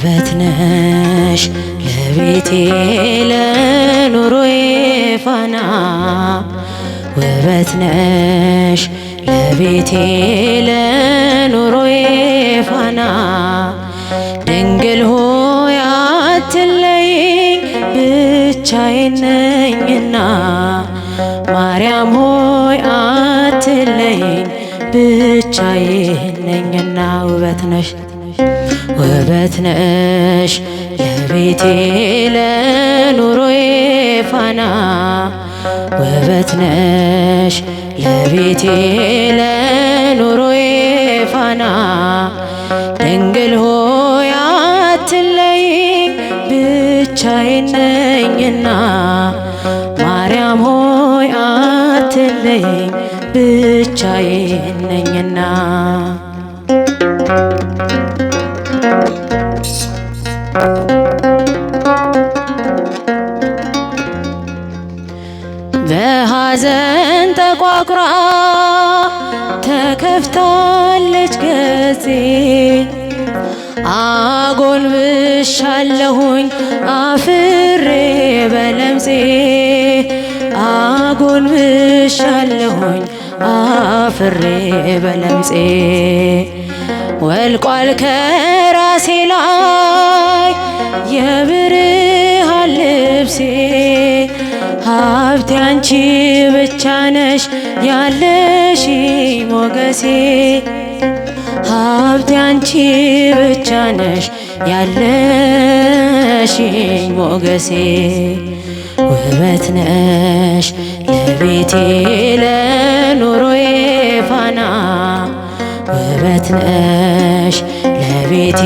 ውበት ነሽ ለቤቴ ለኑሮዬ ፋና ውበት ነሽ ለቤቴ ለኑሮዬ ፋና ድንግል ሆይ አትለይኝ ብቻዬን ነኝና ማርያም ሆይ አትለይኝ ብቻዬን ነኝና ውበት ነሽ ለቤቴ ለኑሮዬ ፋና ውበት ነሽ ለቤቴ ለኑሮዬ ፋና ድንግል ሆይ አትለይኝ ብቻዬን ነኝና ማርያም ሆይ አትለይኝ ብቻዬን ነኝና በሐዘን ተቋቁራ ተከፍታለች ገጼ አጎንብሻለሁኝ አፍሬ በለምጼ አጎንብሻለሁኝ አፍሬ በለምጼ ወልቋል ከራሴ ላይ የብርሃን ልብሴ ሀብቴ አንቺ ብቻ ነሽ ያለሽ ሞገሴ ሀብቴ አንቺ ብቻ ነሽ ያለሽ ሞገሴ ውበት ነሽ ለቤቴ ለኑሮዬ ፋና ውበት ነሽ ለቤቴ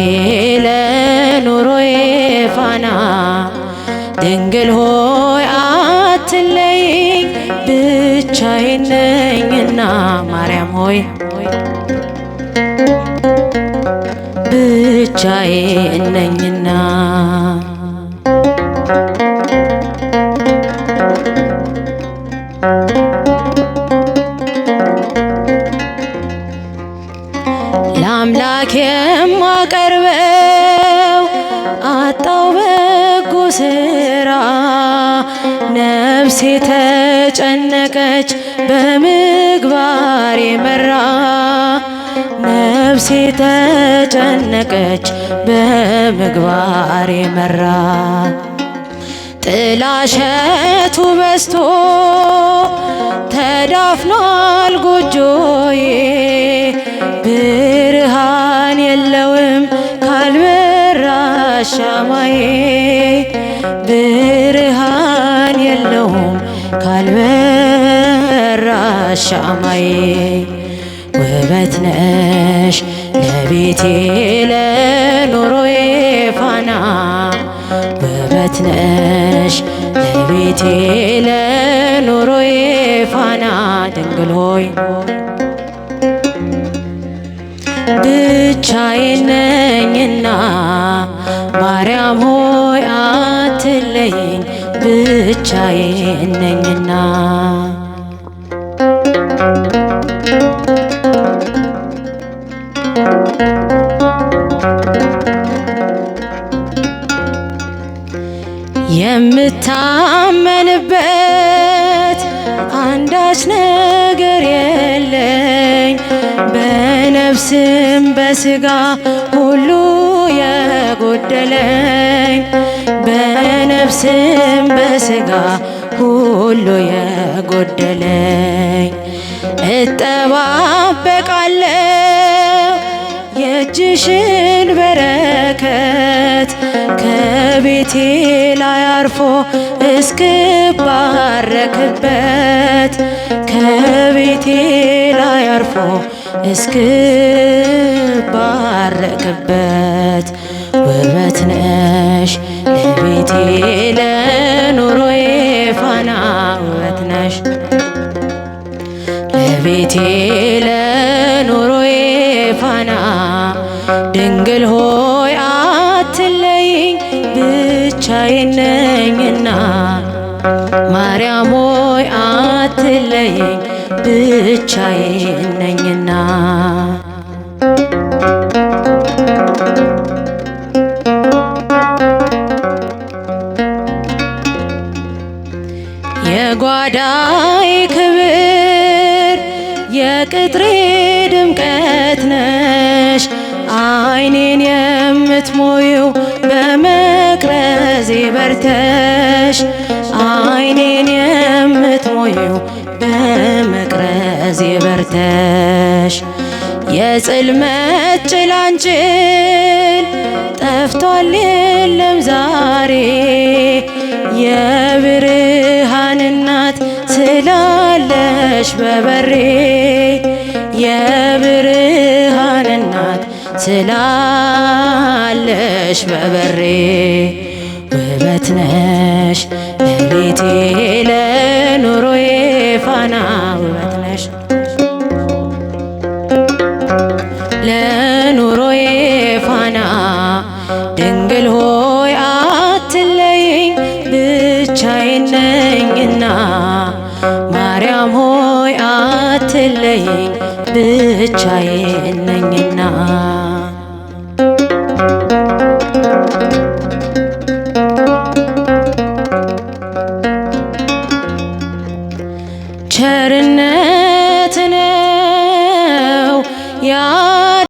ለኑሮዬ ፋና ድንግል ሆይ አትለይኝ ብቻዬን ነኝና ማርያም ሆይ ብቻዬን ነኝና ለአምላክ የማቀርበው አጣው በጎ ስራ ነፍሴ ተጨነቀች በምግባር የመራ ነፍሴ ተጨነቀች በምግባር የመራ ጥላሸቱ በስቶ ተዳፍኗል ጎጆዬ ብርሃን የለውም ካልበራ ሻማዬ ብርሃን የለውም ካልበራ ሻማዬ ውበት ነሽ ለቤቴ ለኑሮዬ ፋና ውበት ነሽ ለቤቴ ለኑሮዬ ፋና ድንግል ሆይ ብቻዬን ነኝና ማርያም ሆይ አትለይኝ ብቻዬን ነኝና የምታመንበት አንዳች ነገር የለኝ በነፍስም በስጋ ሁሉ የጎደለኝ በነፍስም በስጋ ሁሉ የጎደለኝ እጠባበቃለሁ የእጅሽን በረከት ከቤቴ ላይ አርፎ እስክባረክበት ከቤቴ ላይ አርፎ እስክባረክበት ውበት ነሽ ለቤቴ ለኑሮዬ ፋና ውበት ነሽ ለቤቴ ለኑሮዬ ፋና ድንግል ሆይ አትለይኝ ብቻዬን ነኝና ማርያም ሆይ አትለይኝ ብቻዬን ነኝና ድምቀት ነሽ ዓይኔን የምትሞዪው በመቅረዜ በርተሽ ዓይኔን የምትሞዪው በመቅረዜ በርተሽ የጽልመት ጭላንጭል ጠፍቷል የለም ዛሬ የብርሃን እናት ስላለሽ በበሬ የብርሃን እናት ስላለሽ በበሬ ውበት ነሽ ለቤቴ ለኑሮዬ ፋና ውበት ነሽ ለኑሮዬ ፋና ድንግል ሆይ አትለይኝ ብቻዬን ነኝና ማርያም ሆይ አትለይኝ ብቻዬን ነኝና